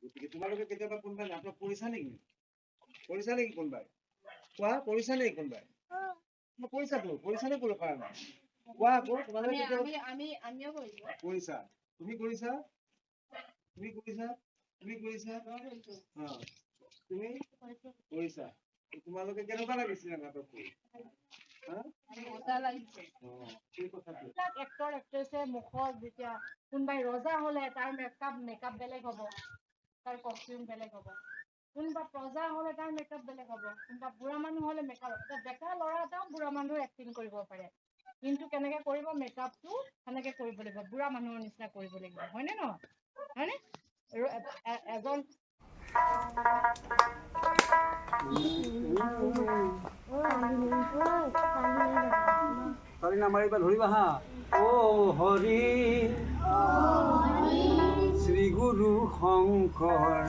গতিকে তোমালোকে কেতিয়াবা কোনোবাই নাটক কৰিছা নেকি? কৰিছা নেকি কোনোবাই? কোৱা, কৰিছা নেকি কোনোবাই? কৰিছা নে কৰা নাই? কোৱা আকৌ তোমালোকে কৰিছা? তুমি কৰিছা? তুমি কৰিছা? তুমি কৰিছা? তুমি কৰিছা? তোমালোকে কেনেকুৱা লাগিছিলে নাটক কৰি? এক্টৰ এক্ট্ৰেছে মুখত যেতিয়া কোনোবাই ৰজা হলে তাৰ মেকআপ বেলেগ হ'ব, তাৰ কষ্টিউম বেলেগ হ'ব। কোনোবা প্ৰজা হলে তাৰ মেকআপ বেলেগ হ'ব, কোনোবা বুঢ়া মানুহ হলে মেকআপ। ডেকা ল'ৰা এটাও বুঢ়া মানুহ এক্টিং কৰিব পাৰে, কিন্তু কেনেকে কৰিব মেকআপটো সেনেকে কৰিব লাগিব, বুঢ়া মানুহৰ নিচিনা কৰিব লাগিব, হয়নে নহয়? হয়নে? এজন তালি নামাৰিবা, ধৰিবা হা। অ হৰি শ্ৰী গুৰু শংকৰ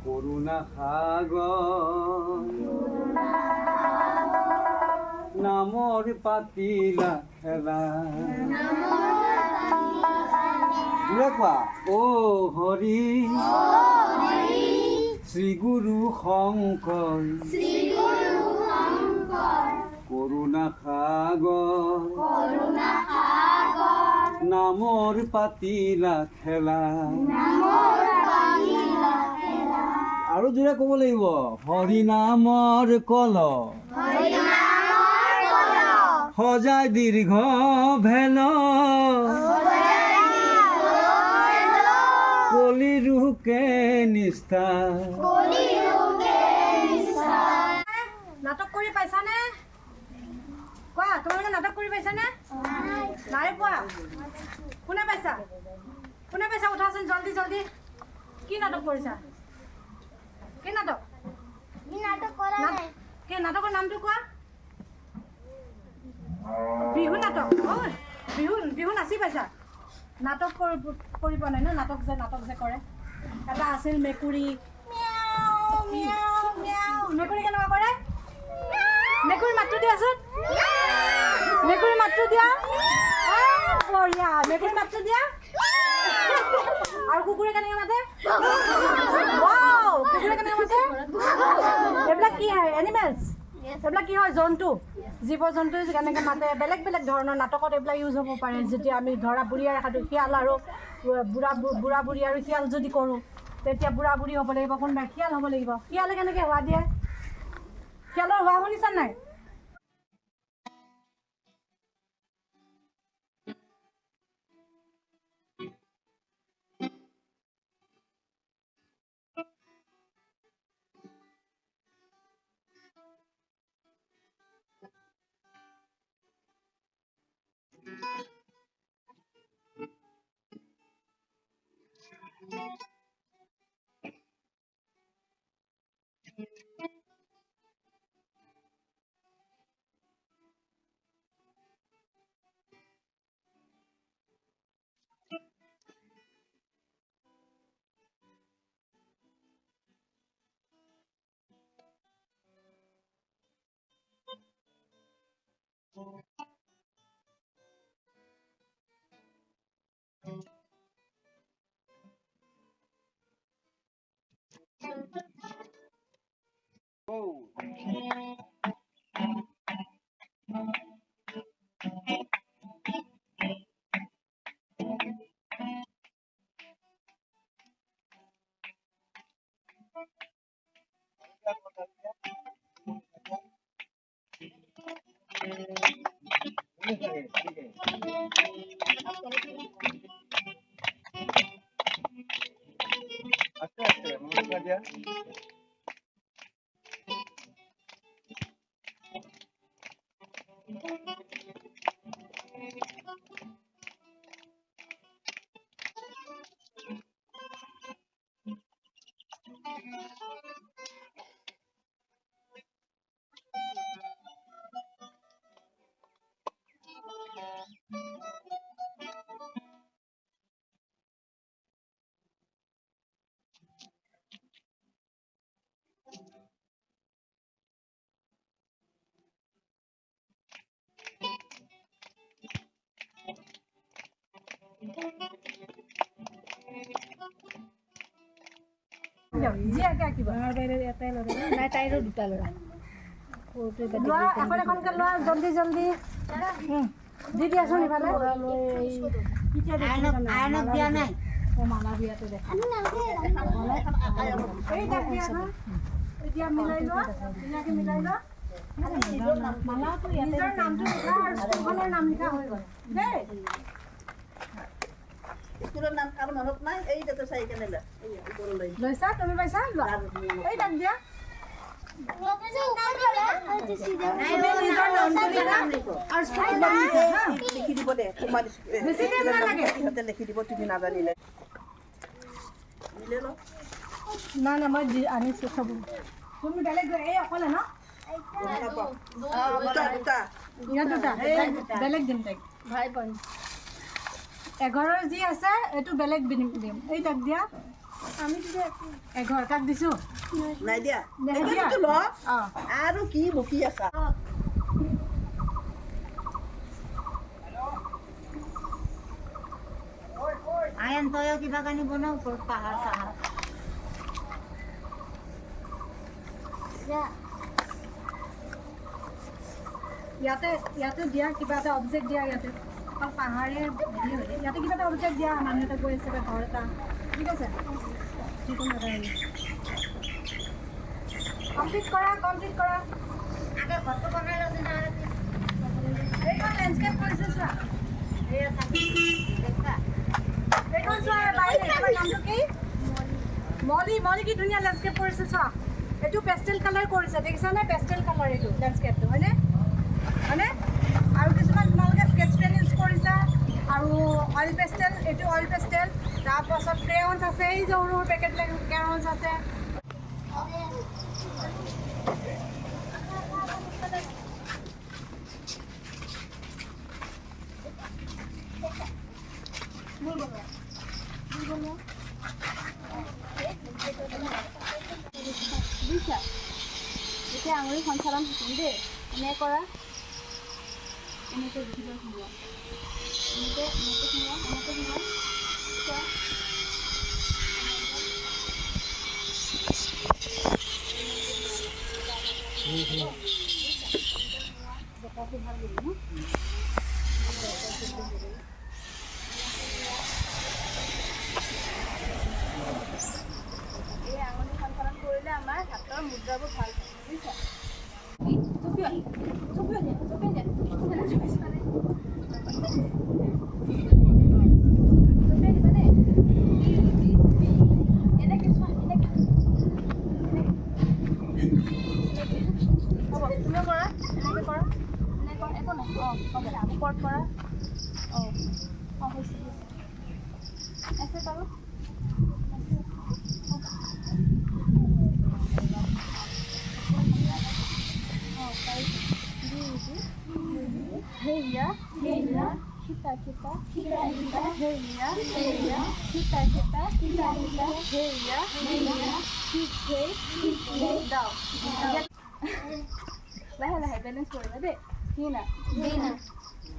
কৰুণা সাগৰ নামৰ পাতিলা খেলা কোৱা ও হৰি শ্ৰী গুৰু শংকৰ কৰুণা সাগৰ নামৰ পাতিলা খেলা আৰু জোৰে ক'ব লাগিব, হৰি নামৰ কল সজাই দীৰ্ঘ ভেল কলি ৰুকে নিষ্ঠা। নাটক কৰি পাইছানে? কোৱা, তোমালোকে নাটক কৰি পাইছানে? নাই পোৱা? কোনে পাইছা? কোনে পাইছা? উঠাচোন জলদি জলদি। কি নাটক কৰিছা? কি নাটক? কি নাটকৰ নামটো কোৱা? বিহু নাটক। বিহু নাচি পাইছা? নাটক কৰি পোৱা নাই ন? নাটক যে কৰে, এটা আছিল মেকুৰী, মেকুৰী কেনেকুৱা কৰে? মেকুৰী মাতটো দিয়াচোন, মেকুৰী মাতটো দিয়া। বঢ়িয়া, মেকুৰী মাতটো দিয়া। আৰু কুকুৰে কেনেকে মাতে? কুকুৰে কেনেকে মাতে? এইবিলাক কি হয়? এনিমেলছ? এইবিলাক কি হয়? জন্তু, জীৱ জন্তু কেনেকে মাতে? বেলেগ বেলেগ ধৰণৰ নাটকত এইবিলাক ইউজ হ'ব পাৰে। যেতিয়া আমি ধৰা বুঢ়ী আইৰ সাধু, শিয়াল আৰু বুঢ়া বুঢ়ী আৰু শিয়াল যদি কৰোঁ, তেতিয়া বুঢ়া বুঢ়ী হ'ব লাগিব, কোনোবাই শিয়াল হ'ব লাগিব। শিয়ালে কেনেকে হোৱা দিয়ে? শিয়ালৰ হোৱা শুনিছা নাই? আস্তে আস্তে মনোযোগ দিয়া। যি আঁকে আঁকিবা নাই তাইৰো দুটা ল'ৰা লোৱা এখন এখনকে লোৱা জলদি জলদি দি দিয়াচোন ইফালে আইনক দিয়া নাই মালা দিয়াতে দেখা এই তাক দিয়া এতিয়া মিলাই লোৱা ধুনীয়াকৈ মিলাই লোৱা মালাটো নিজৰ নামটো লিখা আৰু স্কুলখনৰ নাম লিখা হৈ গ'ল দেই স্কুলৰ নাম কাৰো মনত নাই এই তাতে চাই কেনে লৈছা তুমি পাইছা লোৱা এই তাক দিয়া লিখি দিব দে সিহঁতে লিখি দিব তুমি নাজানিলে না না মই আনিছোঁ চব তুমি বেলেগ এই অকলে ন বেলেগ দিম তাইক ভাই পইণ্ট 11 যি আছে এইটো বেলেগ দিম এই তাক দিয়া আমি 11 কাক দিছোঁ নাই দিয়া আৰু কি বকি আছা আয়ন তয়ো কিবা কানি বনাও পাহাৰ চাহাৰ ইয়াতে দিয়া কিবা এটা অবজেক্ট দিয়া ইয়াতে পাহাৰে ইয়াতে কিবা এটা অবজেক্ট দিয়া মানুহ এটা গৈ আছে ঘৰ এটা ঠিক আছে কমপ্লিট কৰা আগে ঘৰটো বনাই লওঁ না এইখন লেণ্ডস্কেপ কৰিছে চোৱা দেখা এইখন চোৱা বাইৰে তোমাৰ নামটো কি মলি কি ধুনীয়া লেণ্ডস্কেপ কৰিছে চোৱা এইটো পেষ্টেল কালাৰ কৰিছে দেখিছানে পেষ্টেল কালাৰ এইটো লেণ্ডস্কেপটো হয়নে আৰু কিছুমান তোমালোকে স্কেচ পেন ইউজ কৰিছা আৰু অইল পেষ্টেল এইটো অইল পেষ্টেল তাৰপাছত ক্ৰেয়নছ আছে এই যে সৰু পেকেট ক্ৰেয়নছ আছে বুজিছা এতিয়া আঙুলি সঞ্চালন শিকিম দেই এনে কৰা এনেকৈ ভিতৰত সোমোৱা এনেকৈ সোমোৱা বতাহটো ভাল লাগিব ন এই আঙুলি সঞ্চালন কৰিলে আমাৰ হাতৰ মুদ্ৰাবোৰ ভাল হয় বুজিছা লাহে লাহে বেলেঞ্চ কৰিবা দেই কি না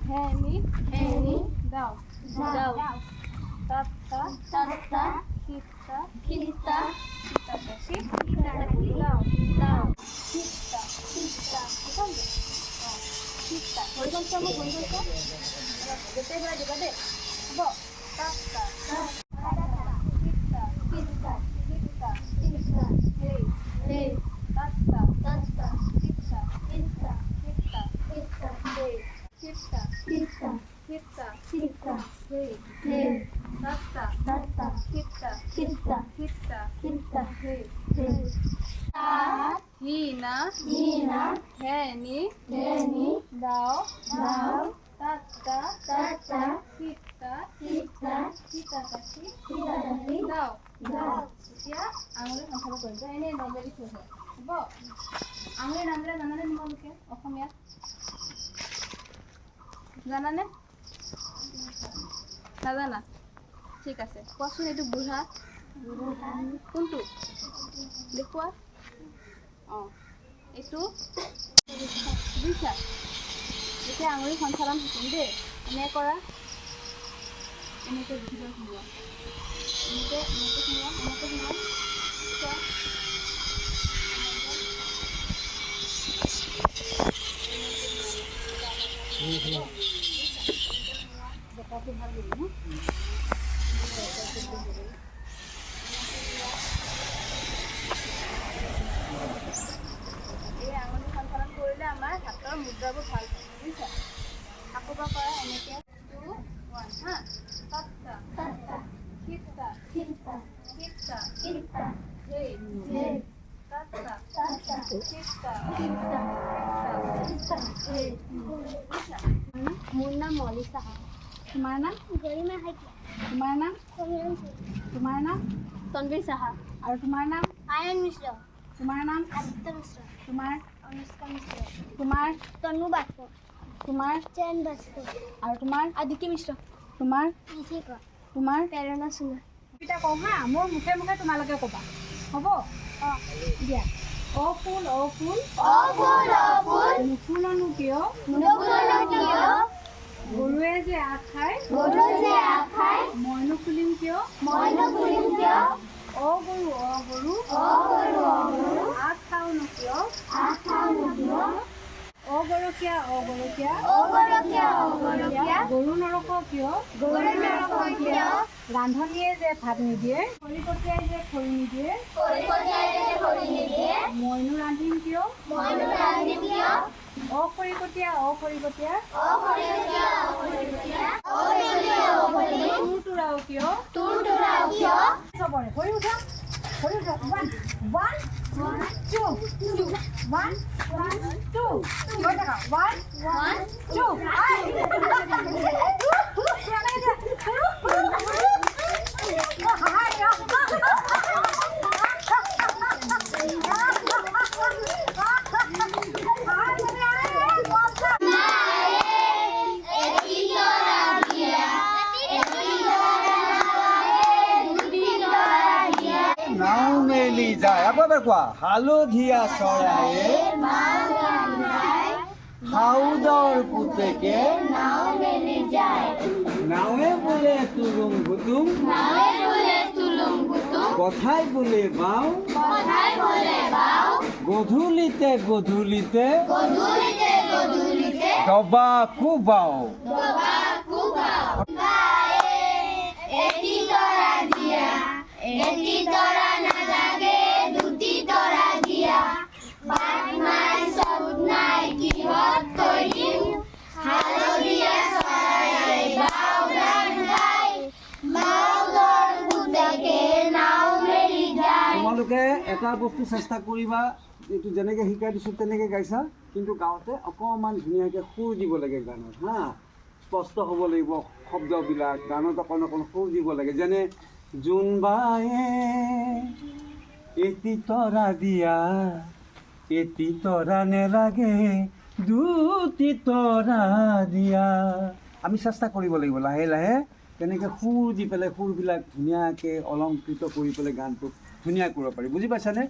হেনি দাও তাতা কিতা দাও গোটেই বেলা দিবা দেই হ'ব তাতা Hina, Heni, Dao, Tata, Kita, Kasi, Dao. এতিয়া আঙুলি সঞ্চালন কৰিবা এনেই নৰ্মেলি থৈ হয় হ'ব আঙুলি নামবিলাক জানানে তোমালোকে অসমীয়াত জানানে নাজানা ঠিক আছে কোৱাচোন এইটো বুঢ়া কোনটো দেখুৱা এইটো বুজিছা এতিয়া আঙুলি সঞ্চালন শিকিম দেই এনে কৰা এনেকৈ ভিতৰত সোমোৱা এনেকৈ সোমোৱা চোৱা দেখাটো ভাল লাগিব ন এই আঙুলি সঞ্চালন কৰিলে আমাৰ হাতৰ মুদ্ৰাবোৰ ভাল হয় বুজিছা আকৌ পৰা কৰা এনেকৈ 2 1 হা সপ্তা কিপ্তা হে মোৰ নাম মলি চাহা তোমাৰ নাম গৰিমা হাইতিয়া তোমাৰ নাম তোমাৰ নাম তনবীৰ চাহা আৰু তোমাৰ নাম আয়ন মিশ্ৰ তোমাৰ নাম আদিত্য মিশ্ৰ তোমাৰ অনুষ্কা মিশ্ৰ তোমাৰ তনু বাস্ক তোমাৰ চেন বাস্ক আৰু তোমাৰ আদিত্য মিশ্ৰ তোমাৰ মিঠি ক তোমাৰ প্ৰেৰণা চুনা কবিতা কওঁ হা মোৰ মুখে মুখে তোমালোকে ক'বা হ'ব দিয়া অ ফুল নুফুলনো কিয় গৰুৱে যে আগ খায় মই নুফুলিম কিয় অ গৰু আগ খাওঁনো কিয় অগৰখীয়া গৰু নৰখ কিয় ৰান্ধনীয়ে যে ভাত নিদিয়ে খৰিকটীয়াই যে খৰি নিদিয়ে মইনো ৰান্ধিম কিয় অখৰিকটীয়া তুৰতুৰাও কিয় চবৰে ভৰি উঠা 1 2 1 2 গৈ থাকা 1 2 নাও মেলি যায় আকৌ এবাৰ কোৱা হালধীয়া চৰায়ে হাউদৰ পুতেকে নাৱে বোলে তুলুম গুতুম কথাই বোলে বাওঁ গধূলিতে দবা কোবাও তোমালোকে এটা বস্তু চেষ্টা কৰিবা এইটো যেনেকৈ শিকাই দিছোঁ তেনেকৈ গাইছা কিন্তু গাওঁতে অকণমান ধুনীয়াকৈ সুৰ দিব লাগে গানত হা স্পষ্ট হ'ব লাগিব শব্দবিলাক গানত অকণ সুৰ দিব লাগে যেনে জোনবায়ে এটি তৰা দিয়া এটি তৰা নেলাগে দুটি তৰা দিয়া আমি চেষ্টা কৰিব লাগিব লাহে লাহে তেনেকৈ সুৰ দি পেলাই সুৰবিলাক ধুনীয়াকৈ অলংকৃত কৰি পেলাই গানটো ধুনীয়া কৰিব পাৰি বুজি পাইছানে